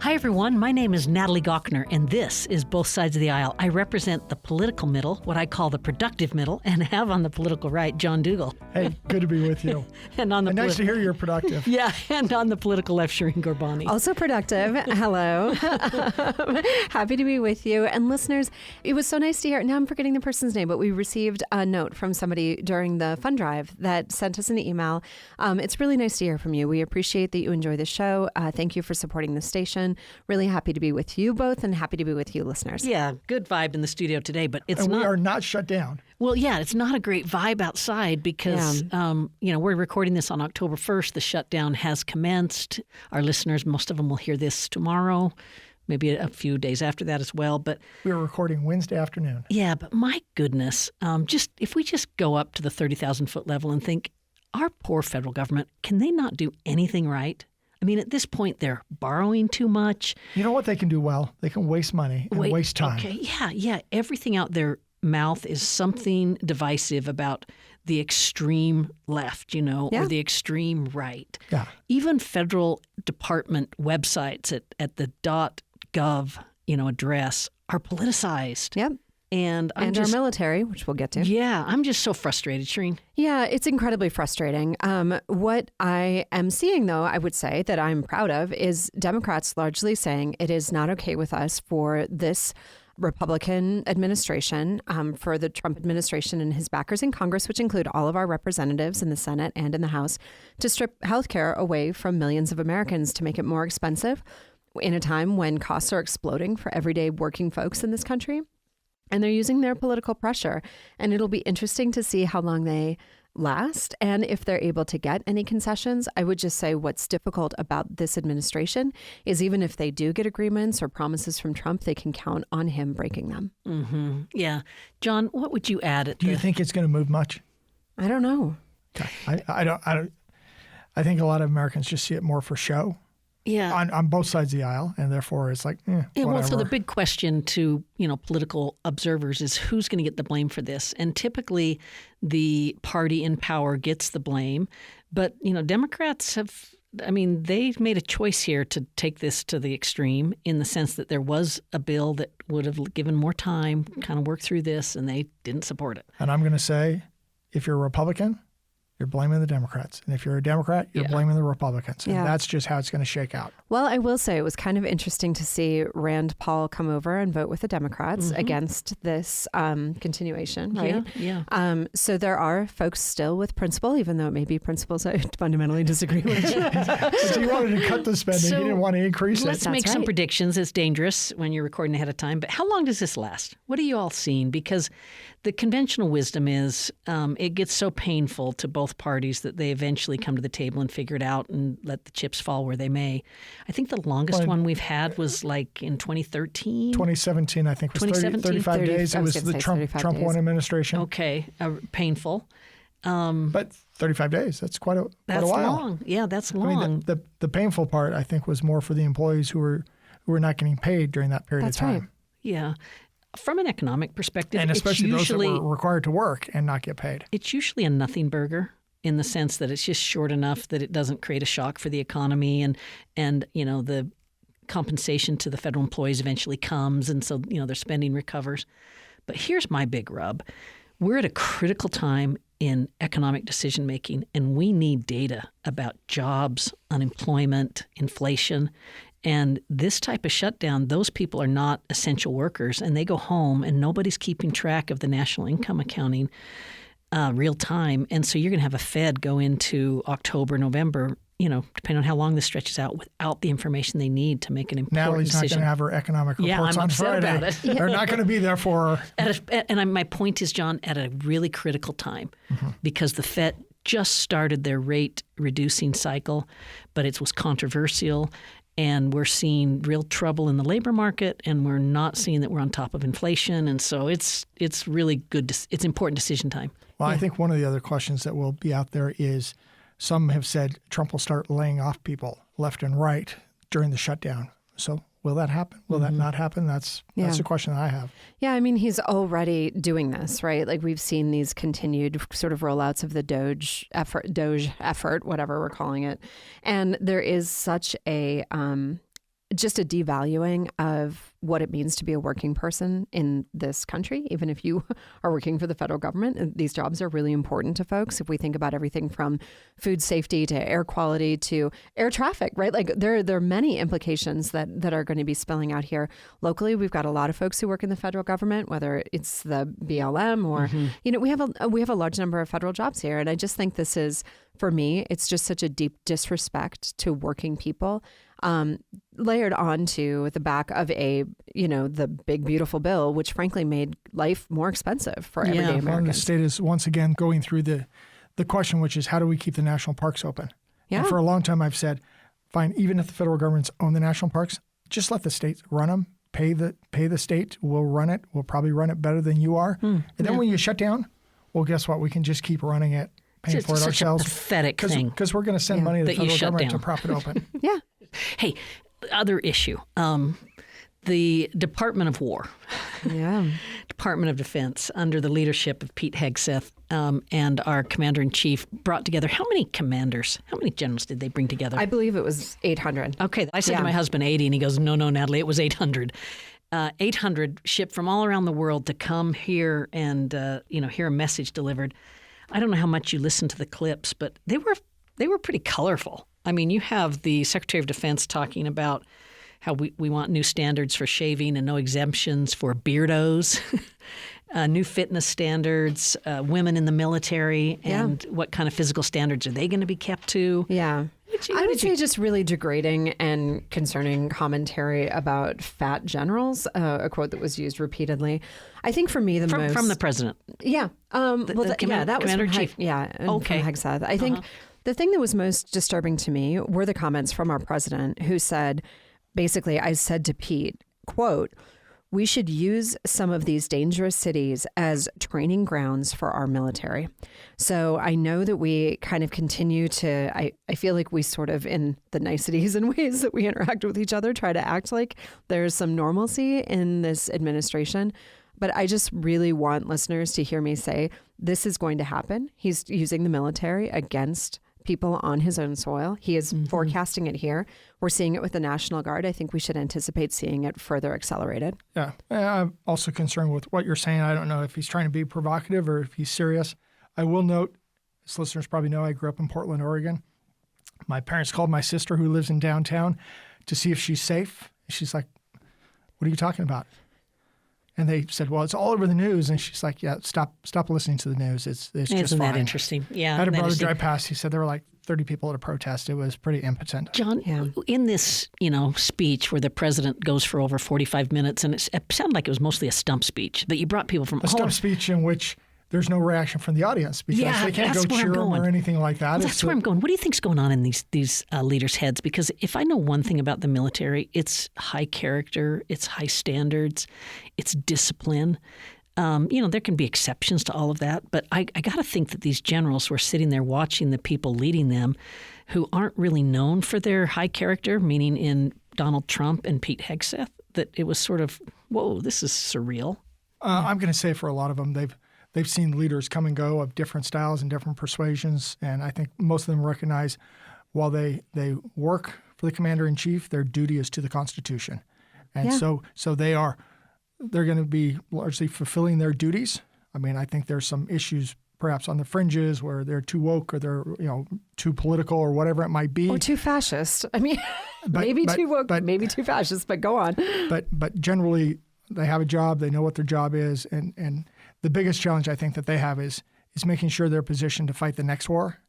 Hi, everyone. My name is Natalie Gochner, and this is Both Sides of the Aisle. I represent the political middle, what I call the productive middle, and have on the political right John Dougal. Hey, good to be with you. And on the nice to hear you're productive. Yeah, and on the political left, Shireen Gorbani. Also productive. Hello. Happy to be with you. And listeners, it was so nice to hear. Now I'm forgetting the person's name, but we received a note from somebody during the fund drive that sent us an email. It's really nice to hear from you. We appreciate that you enjoy the show. Thank you for supporting the station. Really happy to be with you both and happy to be with you listeners. Yeah, good vibe in the studio today, but it's and not. We are not shut down. Well, yeah, it's not a great vibe outside because, we're recording this on October 1st. The shutdown has commenced. Our listeners, most of them will hear this tomorrow, maybe a few days after that as well. But we were recording Wednesday afternoon. Yeah, but my goodness, if we just go up to the 30,000-foot level and think, our poor federal government, can they not do anything right? I mean, at this point, they're borrowing too much. You know what they can do well? They can waste money and waste time. Okay, yeah. Everything out their mouth is something divisive about the extreme left, or the extreme right. Yeah. Even federal department websites at the .gov, address are politicized. Yep. And our military, which we'll get to. Yeah, I'm just so frustrated, Shireen. Yeah, it's incredibly frustrating. What I am seeing, though, I would say that I'm proud of is Democrats largely saying it is not okay with us for this Republican administration, for the Trump administration and his backers in Congress, which include all of our representatives in the Senate and in the House, to strip health care away from millions of Americans to make it more expensive in a time when costs are exploding for everyday working folks in this country. And they're using their political pressure. And it'll be interesting to see how long they last and if they're able to get any concessions. I would just say what's difficult about this administration is even if they do get agreements or promises from Trump, they can count on him breaking them. Mm-hmm. Yeah. John, what would you add? Do you think it's going to move much? I don't know. Okay. I don't. I think a lot of Americans just see it more for show. Yeah, on both sides of the aisle, and therefore it's like, whatever. Well, so the big question to political observers is who's going to get the blame for this, and typically the party in power gets the blame, but Democrats they've made a choice here to take this to the extreme in the sense that there was a bill that would have given more time, kind of work through this, and they didn't support it. And I'm going to say, if you're a Republican, you're blaming the Democrats. And if you're a Democrat, you're blaming the Republicans. And that's just how it's going to shake out. Well, I will say it was kind of interesting to see Rand Paul come over and vote with the Democrats against this continuation, right? Yeah. So there are folks still with principle, even though it may be principles I fundamentally disagree with. So you wanted to cut the spending. You didn't want to increase it. Let's make some predictions. It's dangerous when you're recording ahead of time. But how long does this last? What are you all seeing? Because the conventional wisdom is it gets so painful to both parties that they eventually come to the table and figure it out and let the chips fall where they may. I think the longest one we've had was like in 2013. 2017, I think, was 35 days. It was the Trump 1 administration. Okay, painful. But 35 days, that's quite a while. That's long. Yeah, that's long. I mean, the painful part, I think, was more for the employees who were not getting paid during that period of time. That's right. Yeah. From an economic perspective, and especially those that were required to work and not get paid. It's usually a nothing burger in the sense that it's just short enough that it doesn't create a shock for the economy, and the compensation to the federal employees eventually comes, and so their spending recovers. But here's my big rub. We're at a critical time in economic decision making, and we need data about jobs, unemployment, inflation. And this type of shutdown, those people are not essential workers, and they go home and nobody's keeping track of the national income accounting real time. And so you're going to have a Fed go into October, November, depending on how long this stretches out, without the information they need to make an important Natalie's decision. Natalie's not going to have her economic reports on Friday. About it. They're not going to be there for her. My point is, John, at a really critical time, because the Fed just started their rate reducing cycle, but it was controversial. And we're seeing real trouble in the labor market, and we're not seeing that we're on top of inflation. And so it's really good. It's important decision time. Well, I think one of the other questions that will be out there is some have said Trump will start laying off people left and right during the shutdown. So will that happen? Will that not happen? That's a question that I have. Yeah, I mean, he's already doing this, right? Like we've seen these continued sort of rollouts of the Doge effort, whatever we're calling it. And there is such a just a devaluing of what it means to be a working person in this country, even if you are working for the federal government. These jobs are really important to folks. If we think about everything from food safety to air quality to air traffic, right? Like there are many implications that are going to be spilling out here. Locally, we've got a lot of folks who work in the federal government, whether it's the BLM or, we have a large number of federal jobs here. And I just think this is, for me, it's just such a deep disrespect to working people. Layered onto the back of the big, beautiful bill, which frankly made life more expensive for everyday Americans. The state is once again going through the question, which is how do we keep the national parks open? Yeah. And for a long time, I've said, fine, even if the federal governments own the national parks, just let the states run them. Pay the state. We'll run it. We'll probably run it better than you are. And then when you shut down, well, guess what? We can just keep running it, paying for it ourselves. It's a pathetic thing. Because we're going to send money to the federal government to prop it open. Yeah. Hey, other issue, the Department of War, Department of Defense, under the leadership of Pete Hegseth and our commander-in-chief, brought together how many generals did they bring together? I believe it was 800. Okay, I said to my husband 80, and he goes, no, Natalie, it was 800. 800 shipped from all around the world to come here and hear a message delivered. I don't know how much you listened to the clips, but they were pretty colorful. I mean, you have the Secretary of Defense talking about how we want new standards for shaving and no exemptions for beardos, new fitness standards, women in the military, and what kind of physical standards are they going to be kept to? Yeah. I would say just really degrading and concerning commentary about fat generals, a quote that was used repeatedly. I think for me from the president. Yeah. That was Commander-in-Chief. From Hegseth. I think the thing that was most disturbing to me were the comments from our president, who said, basically, I said to Pete, quote, "We should use some of these dangerous cities as training grounds for our military." So I know that we kind of continue to, I feel like we sort of, in the niceties and ways that we interact with each other, try to act like there's some normalcy in this administration. But I just really want listeners to hear me say, this is going to happen. He's using the military against people on his own soil. He is forecasting it here. We're seeing it with the National Guard. I think we should anticipate seeing it further accelerated. Yeah. I'm also concerned with what you're saying. I don't know if he's trying to be provocative or if he's serious. I will note, as listeners probably know, I grew up in Portland, Oregon. My parents called my sister, who lives in downtown, to see if she's safe. She's like, "What are you talking about?" And they said, "Well, it's all over the news." And she's like, "Yeah, stop listening to the news. It's just fine." Isn't that interesting? Yeah. I had a brother drive past. He said there were like 30 people at a protest. It was pretty impotent. John, in this, speech where the president goes for over 45 minutes, and it sounded like it was mostly a stump speech, that you brought people from a stump speech in which there's no reaction from the audience because they can't go cheer them or anything like that. That's where I'm going. What do you think's going on in these leaders' heads? Because if I know one thing about the military, it's high character, it's high standards, it's discipline. There can be exceptions to all of that, but I got to think that these generals were sitting there watching the people leading them who aren't really known for their high character, meaning in Donald Trump and Pete Hegseth, that it was sort of, whoa, this is surreal. I'm going to say for a lot of them, they've seen leaders come and go of different styles and different persuasions, and I think most of them recognize while they work for the commander-in-chief, their duty is to the Constitution. And so they're going to be largely fulfilling their duties. I mean, I think there's some issues perhaps on the fringes where they're too woke or they're too political or whatever it might be. Or too fascist. I mean, too woke, maybe too fascist, but go on. But generally, they have a job. They know what their job is. And the biggest challenge I think that they have is making sure they're positioned to fight the next war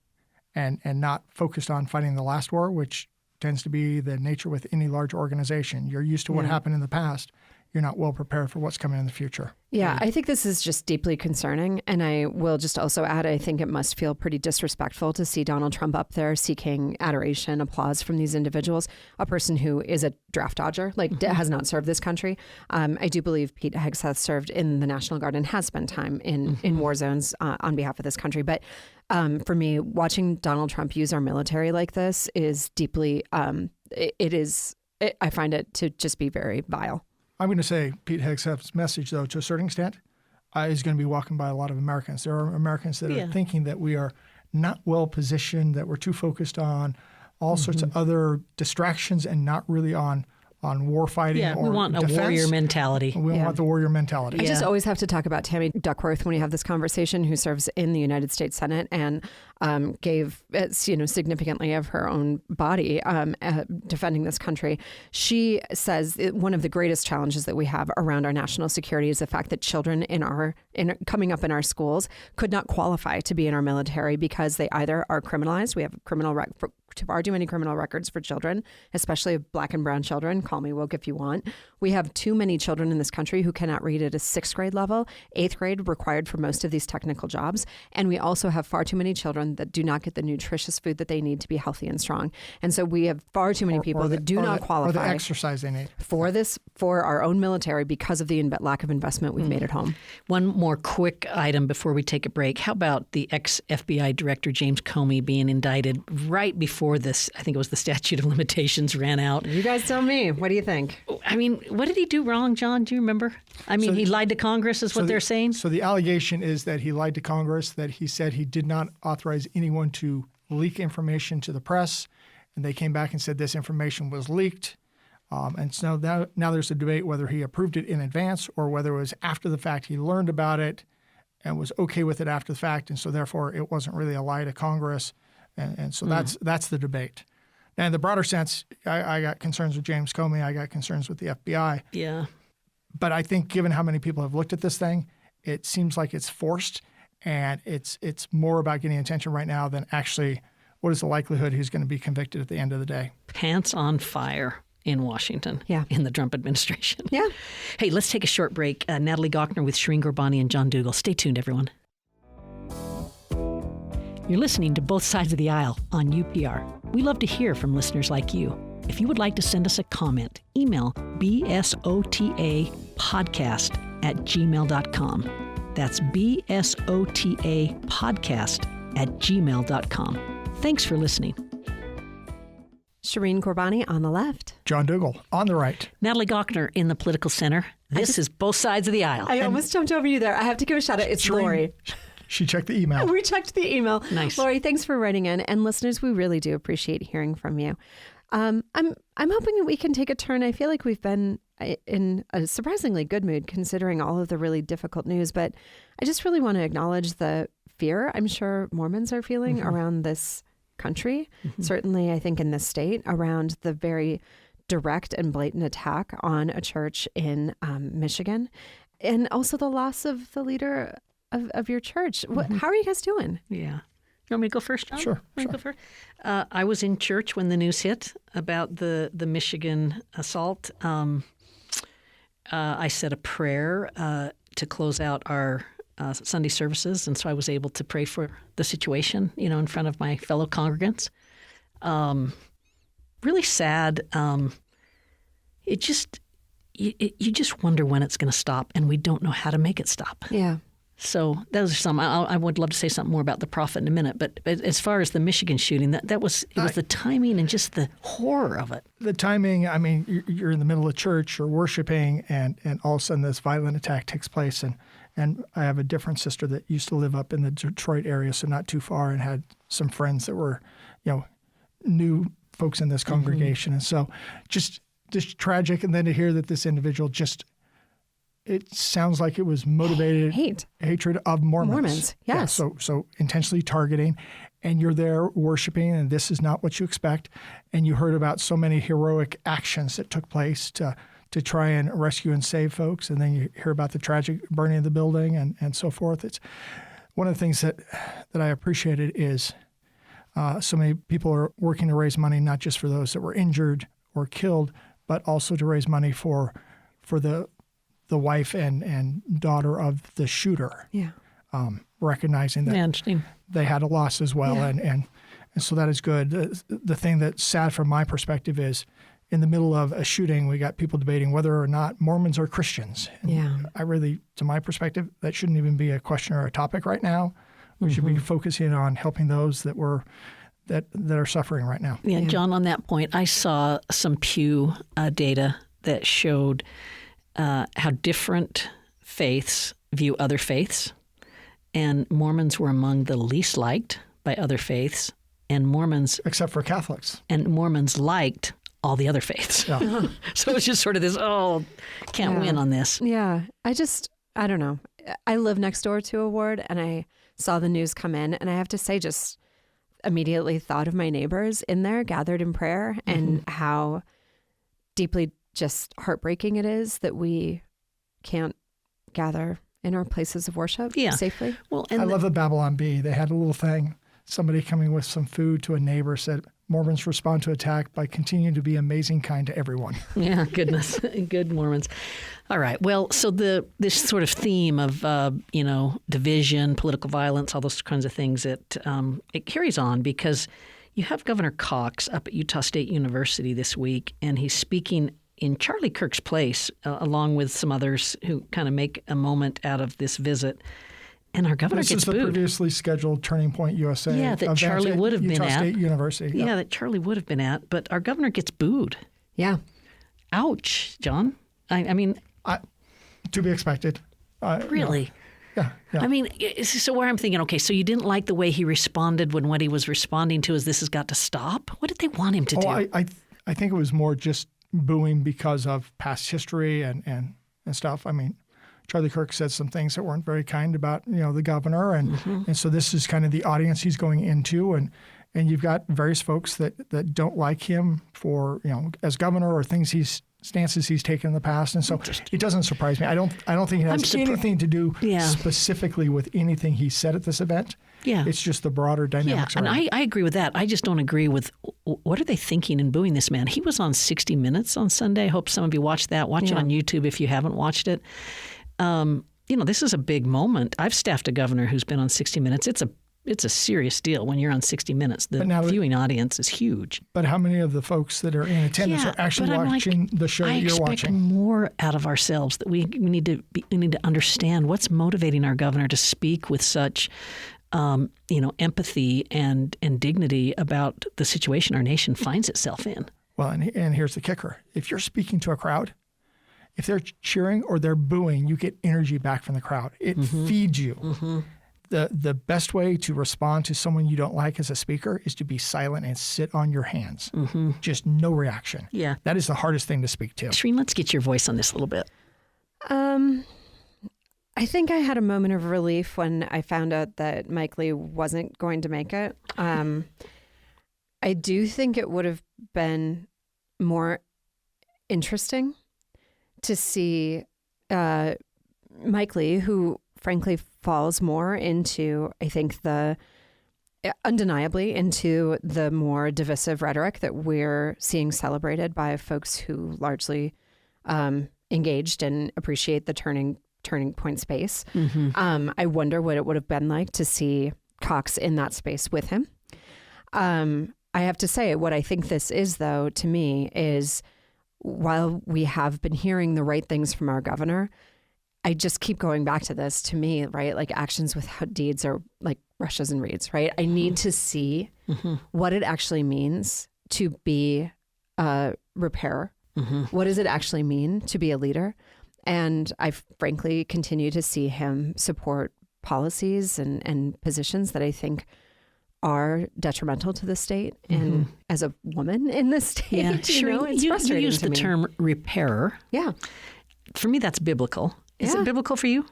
and not focused on fighting the last war, which tends to be the nature with any large organization. You're used to what happened in the past. You're not well prepared for what's coming in the future. Yeah, I think this is just deeply concerning. And I will just also add, I think it must feel pretty disrespectful to see Donald Trump up there seeking adoration, applause from these individuals, a person who is a draft dodger, has not served this country. I do believe Pete Hegseth served in the National Guard and has spent time in war zones on behalf of this country. But for me, watching Donald Trump use our military like this is deeply, I find it to just be very vile. I'm going to say Pete Hegseth's message, though, to a certain extent, is going to be welcomed by a lot of Americans. There are Americans that are thinking that we are not well positioned, that we're too focused on all sorts of other distractions and not really on war fighting. Yeah, or we want defense. a warrior mentality. We want the warrior mentality. I just always have to talk about Tammy Duckworth when we have this conversation, who serves in the United States Senate and gave significantly of her own body defending this country. She says one of the greatest challenges that we have around our national security is the fact that children coming up in our schools could not qualify to be in our military because they either are criminalized. We have far too many criminal records for children, especially Black and brown children. Call me woke if you want. We have too many children in this country who cannot read at a 6th grade level, 8th grade required for most of these technical jobs. And we also have far too many children that do not get the nutritious food that they need to be healthy and strong. And so we have far too many people that do not qualify or the exercise they need for our own military because of the lack of investment we've made at home. One more quick item before we take a break. How about the ex-FBI director James Comey being indicted right before this? I think it was the statute of limitations ran out. You guys tell me. What do you think? I mean, what did he do wrong, John? Do you remember? I mean, he lied to Congress is what they're saying? So the allegation is that he lied to Congress, that he said he did not authorize anyone to leak information to the press, and they came back and said this information was leaked. And so now there's a debate whether he approved it in advance or whether it was after the fact he learned about it and was okay with it after the fact, and so therefore it wasn't really a lie to Congress. And so that's the debate. Now, in the broader sense, I got concerns with James Comey. I got concerns with the FBI. Yeah. But I think given how many people have looked at this thing, it seems like it's forced, and it's more about getting attention right now than actually what is the likelihood he's going to be convicted at the end of the day. Pants on fire in Washington, in the Trump administration. Yeah. Hey, let's take a short break. Natalie Gochner with Shireen Gorbani and John Dougal. Stay tuned, everyone. You're listening to Both Sides of the Aisle on UPR. We love to hear from listeners like you. If you would like to send us a comment, email bsotapodcast@gmail.com. That's bsotapodcast@gmail.com. Thanks for listening. Shireen Gorbani on the left. John Dougal on the right. Natalie Gochner in the Political Center. This is Both Sides of the Aisle. I almost jumped over you there. I have to give a shout out. It's Shireen, Lori. She checked the email. We checked the email. Nice. Lori, thanks for writing in. And listeners, we really do appreciate hearing from you. I'm hoping that we can take a turn. I feel like we've been in a surprisingly good mood considering all of the really difficult news, but I just really want to acknowledge the fear I'm sure Mormons are feeling around this country. Certainly, I think in this state, around the very direct and blatant attack on a church in Michigan, and also the loss of the leader of your church. How are you guys doing? Yeah. You want me to go first, John? Sure. Go first? I was in church when the news hit about the Michigan assault. I said a prayer to close out our Sunday services, and so I was able to pray for the situation, in front of my fellow congregants. Really sad. You just wonder when it's going to stop, and we don't know how to make it stop. Yeah. So those are some. I would love to say something more about the prophet in a minute, but as far as the Michigan shooting, it was the timing and just the horror of it. The timing. I mean, you're in the middle of church, you're worshiping, and all of a sudden this violent attack takes place. And I have a different sister that used to live up in the Detroit area, so not too far, and had some friends that were, new folks in this congregation, and so just tragic. And then to hear that this individual it sounds like it was motivated hatred of Mormons. Yes. Yeah, so intentionally targeting, and you're there worshiping, and this is not what you expect. And you heard about so many heroic actions that took place to try and rescue and save folks, and then you hear about the tragic burning of the building and so forth. It's one of the things that I appreciated is so many people are working to raise money, not just for those that were injured or killed, but also to raise money for the wife and daughter of the shooter. Yeah. Recognizing that they had a loss as well. Yeah. And so that is good. The thing that's sad from my perspective is in the middle of a shooting, we got people debating whether or not Mormons are Christians. And I really, to my perspective, that shouldn't even be a question or a topic right now. We should be focusing on helping those that are suffering right now. Yeah, John, on that point, I saw some Pew data that showed how different faiths view other faiths. And Mormons were among the least liked by other faiths. And Mormons... Except for Catholics. And Mormons liked all the other faiths. Yeah. So it's just sort of this, can't win on this. Yeah. I don't know. I live next door to a ward, and I saw the news come in, and I have to say, just immediately thought of my neighbors in there gathered in prayer and how deeply just heartbreaking it is that we can't gather in our places of worship safely. Well, I love the Babylon Bee. They had a little thing. Somebody coming with some food to a neighbor said, Mormons respond to attack by continuing to be amazing kind to everyone. Yeah, goodness. Good Mormons. All right. Well, so this sort of theme of, division, political violence, all those kinds of things, it carries on because you have Governor Cox up at Utah State University this week, and he's speaking in Charlie Kirk's place, along with some others who kind of make a moment out of this visit. And our governor gets booed. This is the previously scheduled Turning Point USA that Charlie would have been at. Utah State University. Yeah, that Charlie would have been at, but our governor gets booed. Yeah. Ouch, John. I mean... to be expected. Really? Yeah. I mean, so where I'm thinking, okay, so you didn't like the way he responded when what he was responding to is this has got to stop? What did they want him to do? I think it was more just booing because of past history and stuff. I mean, Charlie Kirk said some things that weren't very kind about, the governor. And so this is kind of the audience he's going into. And you've got various folks that don't like him for, as governor or stances he's taken in the past. And so it doesn't surprise me. I don't think it has anything to do specifically with anything he said at this event. Yeah. It's just the broader dynamics around. And I agree with that. I just don't agree with what are they thinking in booing this man? He was on 60 Minutes on Sunday. I hope some of you watched that. Watch it on YouTube if you haven't watched it. This is a big moment. I've staffed a governor who's been on 60 Minutes. It's a serious deal when you're on 60 Minutes. The viewing audience is huge. But how many of the folks that are in attendance are actually watching the show that you're watching? I expect more out of ourselves. That we need to understand what's motivating our governor to speak with such, empathy and dignity about the situation our nation finds itself in. Well, and here's the kicker: if you're speaking to a crowd, if they're cheering or they're booing, you get energy back from the crowd. It feeds you. Mm-hmm. The best way to respond to someone you don't like as a speaker is to be silent and sit on your hands. Mm-hmm. Just no reaction. Yeah. That is the hardest thing to speak to. Shereen, let's get your voice on this a little bit. I think I had a moment of relief when I found out that Mike Lee wasn't going to make it. I do think it would have been more interesting to see Mike Lee, who frankly falls more into, I think, undeniably into the more divisive rhetoric that we're seeing celebrated by folks who largely engaged and appreciate the turning point space. Mm-hmm. I wonder what it would have been like to see Cox in that space with him. I have to say, what I think this is, though, to me, is while we have been hearing the right things from our governor, I just keep going back to this. To me, right, like actions without deeds are like rushes and reeds, right? I need to see what it actually means to be a repairer. Mm-hmm. What does it actually mean to be a leader? And I frankly continue to see him support policies and positions that I think are detrimental to the state. And as a woman in this state, it's frustrating. You use the term repairer. Yeah. For me, that's biblical. Is it biblical for you?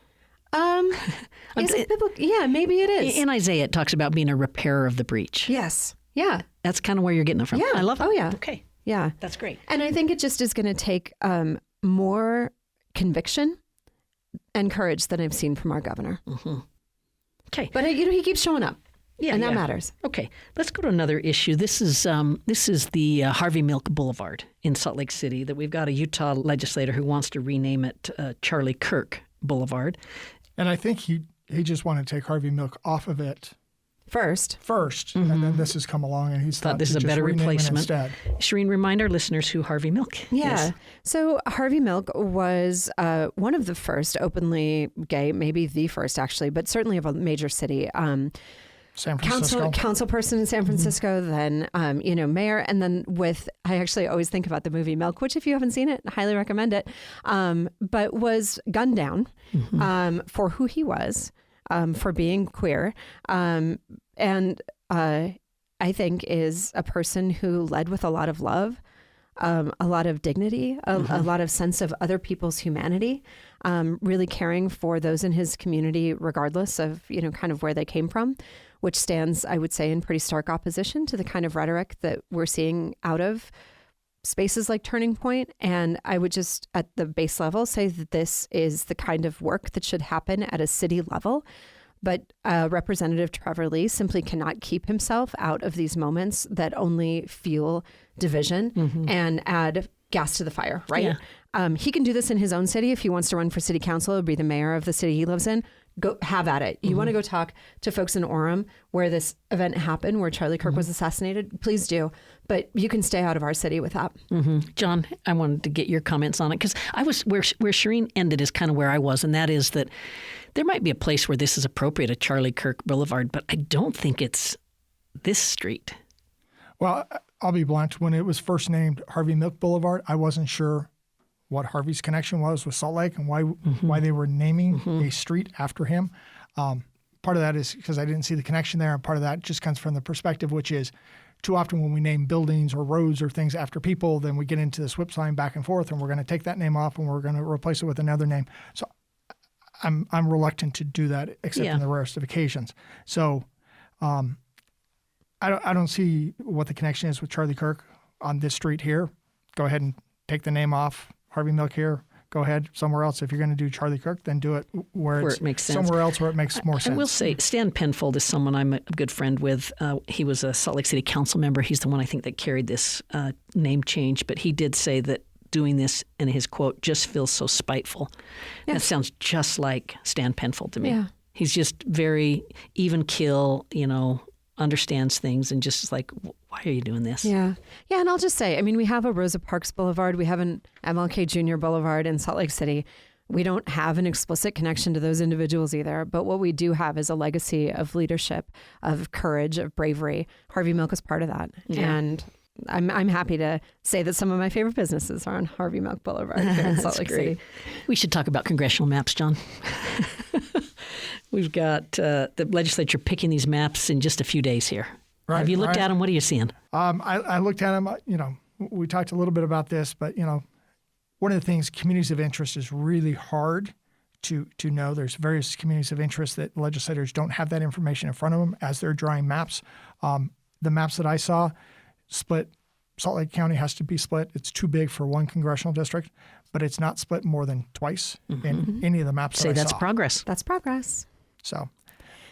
Is it biblical? Yeah, maybe it is. In Isaiah, it talks about being a repairer of the breach. Yes. Yeah. That's kind of where you're getting it from. Yeah. I love it. Oh, yeah. Okay. Yeah. That's great. And I think it just is going to take more conviction and courage than I've seen from our governor. Mm-hmm. Okay. But, he keeps showing up. Yeah, and that matters. Okay, let's go to another issue. This is the Harvey Milk Boulevard in Salt Lake City that we've got a Utah legislator who wants to rename it Charlie Kirk Boulevard. And I think he just wanted to take Harvey Milk off of it first, and then this has come along and he's thought this is a better replacement. Instead. Shereen, remind our listeners who Harvey Milk is. So Harvey Milk was one of the first openly gay, maybe the first actually, but certainly of a major city. San Francisco. Council person in San Francisco, then, mayor. And then I actually always think about the movie Milk, which if you haven't seen it, highly recommend it, but was gunned down for who he was, for being queer. And I think is a person who led with a lot of love, a lot of dignity, a lot of sense of other people's humanity, really caring for those in his community, regardless of, kind of where they came from, which stands, I would say, in pretty stark opposition to the kind of rhetoric that we're seeing out of spaces like Turning Point. And I would just, at the base level, say that this is the kind of work that should happen at a city level. But Representative Trevor Lee simply cannot keep himself out of these moments that only fuel division and add gas to the fire, right? Yeah. He can do this in his own city. If he wants to run for city council or be the mayor of the city he lives in, go have at it. You want to go talk to folks in Orem where this event happened, where Charlie Kirk was assassinated, please do. But you can stay out of our city with that. John, I wanted to get your comments on it, because I was where Shireen ended is kind of where I was, and that is that there might be a place where this is appropriate at Charlie Kirk Boulevard, but I don't think it's this street. Well, I'll be blunt. When it was first named Harvey Milk Boulevard, I wasn't sure what Harvey's connection was with Salt Lake and why they were naming a street after him. Part of that is because I didn't see the connection there, and part of that just comes from the perspective, which is too often when we name buildings or roads or things after people, then we get into this whipsawing back and forth, and we're going to take that name off and we're going to replace it with another name. So I'm reluctant to do that, except in the rarest of occasions. So I don't see what the connection is with Charlie Kirk on this street here. Go ahead and take the name off Harvey Milk here. Go ahead somewhere else. If you're going to do Charlie Kirk, then do it where it makes sense. Somewhere else where it makes more sense. I will say Stan Penfold is someone I'm a good friend with. He was a Salt Lake City council member. He's the one I think that carried this name change. But he did say that doing this, in his quote, just feels so spiteful. Yeah. That sounds just like Stan Penfold to me. Yeah. He's just very even keel, understands things, and just like, why are you doing this? Yeah. Yeah. And I'll just say, we have a Rosa Parks Boulevard. We have an MLK Jr. Boulevard in Salt Lake City. We don't have an explicit connection to those individuals either. But what we do have is a legacy of leadership, of courage, of bravery. Harvey Milk is part of that. Yeah. And I'm happy to say that some of my favorite businesses are on Harvey Milk Boulevard here in Salt Lake City. We should talk about congressional maps, John. We've got the legislature picking these maps in just a few days here. Right, have you looked at them? What are you seeing? I looked at them. We talked a little bit about this, but one of the things, communities of interest, is really hard to know. There's various communities of interest that legislators don't have that information in front of them as they're drawing maps. The maps that I saw split. Salt Lake County has to be split. It's too big for one congressional district, but it's not split more than twice in any of the maps that I saw. That's progress. That's progress. So.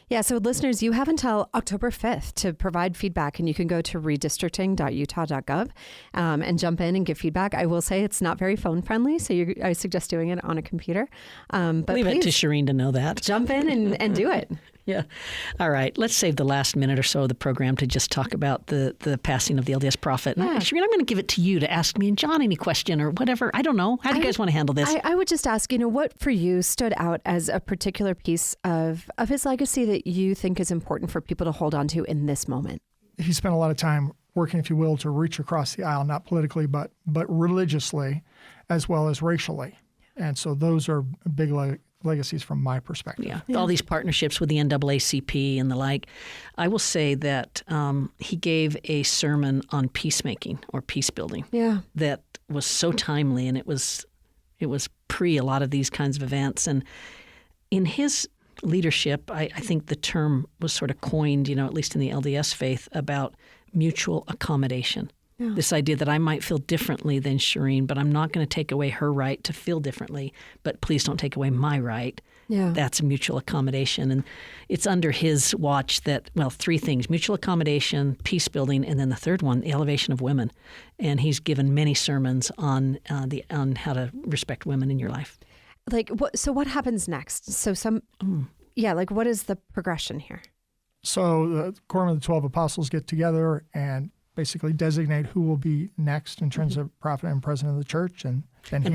Yeah, so listeners, you have until October 5th to provide feedback, and you can go to redistricting.utah.gov and jump in and give feedback. I will say it's not very phone friendly, so I suggest doing it on a computer. But leave it to Shireen to know that. Jump in and do it. Yeah. All right. Let's save the last minute or so of the program to just talk about the passing of the LDS prophet. Yeah. Shireen, I'm going to give it to you to ask me and John any question or whatever. I don't know. How do you guys want to handle this? I would just ask, what for you stood out as a particular piece of his legacy that you think is important for people to hold on to in this moment? He spent a lot of time working, if you will, to reach across the aisle, not politically, but religiously as well as racially. And so those are big legacies from my perspective. Yeah. All these partnerships with the NAACP and the like. I will say that he gave a sermon on peacemaking or peace building that was so timely, and it was pre a lot of these kinds of events. And in his leadership, I think the term was sort of coined, at least in the LDS faith, about mutual accommodation. Yeah. This idea that I might feel differently than Shireen, but I'm not going to take away her right to feel differently, but please don't take away my right. Yeah. That's a mutual accommodation. And it's under his watch that, three things: mutual accommodation, peace building, and then the third one, the elevation of women. And he's given many sermons on how to respect women in your life. So what happens next? So what is the progression here? So the quorum of the 12 apostles get together and basically designate who will be next in terms of prophet and president of the church, and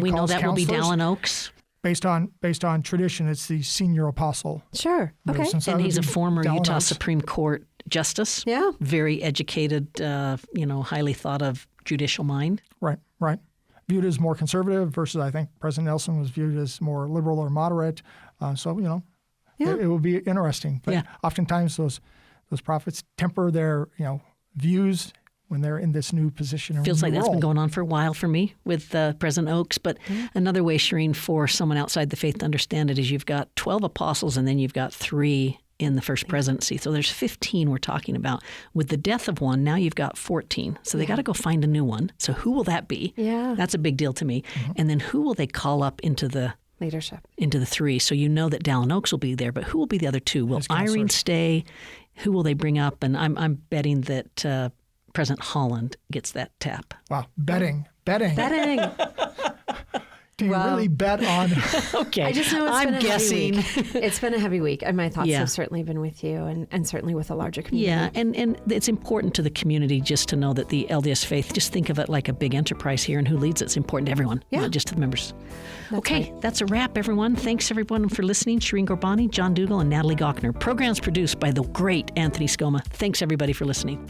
we know that will be Dallin Oaks. Based on tradition, it's the senior apostle. Sure. Okay. And he's a former Dallin Utah Oaks. Supreme Court justice. Yeah. Very educated, highly thought of judicial mind. Right. Viewed as more conservative versus, I think, President Nelson was viewed as more liberal or moderate. It will be interesting. But oftentimes those prophets temper their views when they're in this new position. And Feels like that's role. been going on for a while for me with President Oaks. But another way, Shireen, for someone outside the faith to understand it is you've got 12 apostles and then you've got 3 in the first presidency. So there's 15 we're talking about. With the death of one, now you've got 14. So they got to go find a new one. So who will that be? Yeah. That's a big deal to me. And then who will they call up into the leadership, into the 3? So you know that Dallin Oaks will be there, but who will be the other 2? Will Irene stay? Who will they bring up? And I'm betting that President Holland gets that tap. Wow, betting. Do you Well, really bet on? Okay, I just know it's I'm been a guessing. heavy week. It's been a heavy week, and my thoughts Yeah. have certainly been with you, and certainly with a larger community. Yeah, and it's important to the community just to know that the LDS faith, just think of it like a big enterprise here, and who leads it's important to everyone, not just to the members. Okay, that's a wrap, everyone. Thanks, everyone, for listening. Shireen Gorbani, John Dougal, and Natalie Gochner. Programs produced by the great Anthony Scoma. Thanks, everybody, for listening.